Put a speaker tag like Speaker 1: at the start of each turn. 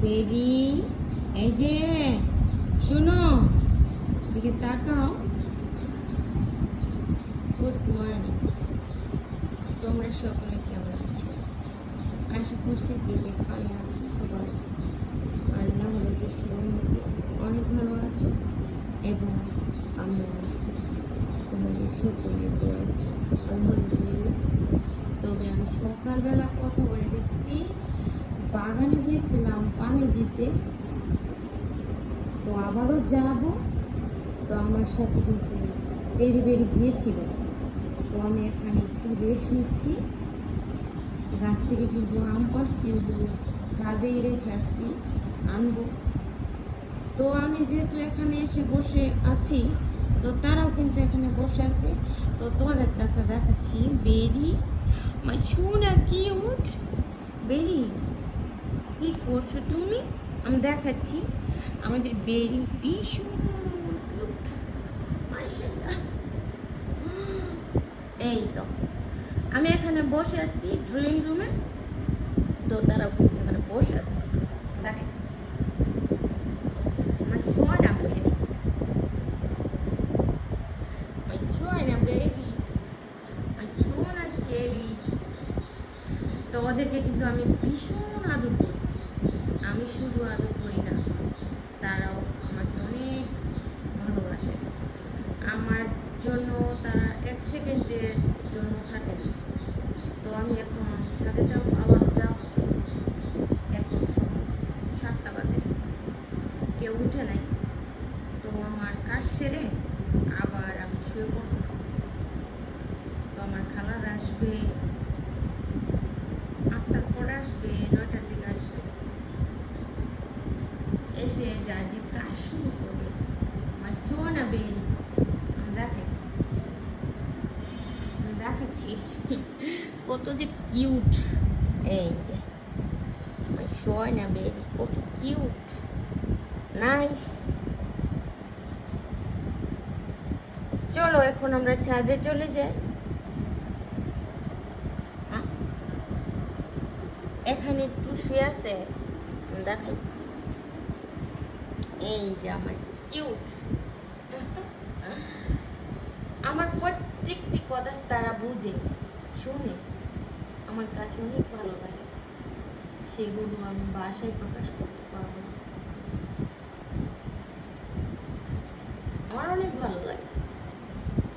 Speaker 1: বেরি, এই যে শোনো, দিকে তাকাও। Good morning. তোমরা সকলে কেমন আছো? আশা করছি যে যেখানে আছো সবাই আল্লাহ রহমতে অনেক ভালো আছো এবং আমিও আছি তোমাদের সকলের দোয়া, আলহামদুলিল্লাহ। তবে আমি সকালবেলা কথা বলে দেখছি, বাগানে গিয়েছিলাম পানি দিতে, তো আবারও যাব। তো আমার সাথে কিন্তু চেরি বেরি গিয়েছিল, তো আমি এখানে একটু রেস্ট নিচ্ছি। গাছ থেকে কিন্তু আম পাড়ছি, ওগুলো ছাদেই রেখে আসছি, আনবো। তো আমি যেহেতু এখানে এসে বসে আছি, তো তারাও কিন্তু এখানে বসে আছে। তো তোমাদের কাছে দেখাচ্ছি বেরি, আমার সোনা কিউট বেরি, কি করছো তুমি? আমি দেখাচ্ছি আমাদের বেরি ভীষণ কিউট, মাশাআল্লাহ। এই তো আমি এখানে বসে আছি ড্রয়িং রুমে, তো তারাও কিন্তু এখানে বসে আছে। দেখেন আমার সোনা বেরি, আমার সোনা বেরি, আমার সোনা চেরি। তো ওদেরকে কিন্তু আমি ভীষণ আদর করি। আমি শুধু আদর করি না, তারাও আমাকে অনেক ভালোবাসে। আমার জন্য তারা এক সেকেন্ডের জন্য থাকে না। তো আমি এখন ছাদে যাব, আবার যাব। এখন 7টা বাজে, কেউ উঠে নাই। তো আমার কাজ সেরে আবার আমি শুয়ে পড়ব। তো আমার খালারা আসবে 8টার পরে, আসবে 9টার দিকে আসবে, এসে যার যে কাজ শুরু করবে। আমার সোনা বেরি, দেখাচ্ছি কত যে কিউট। এই যে আমার সোনা বেরি, কত কিউট, নাইস। চলো এখন আমরা ছাদে চলে যাই। এখানে একটু শুয়ে আছে, দেখাই। এই যে আমার কিউট, আমার প্রত্যেকটি কথা তারা বুঝে শুনে, আমার কাছে অনেক ভালো লাগে। সেগুলো আমি ভাষায় প্রকাশ করতে পারবো না, আমার অনেক ভালো লাগে।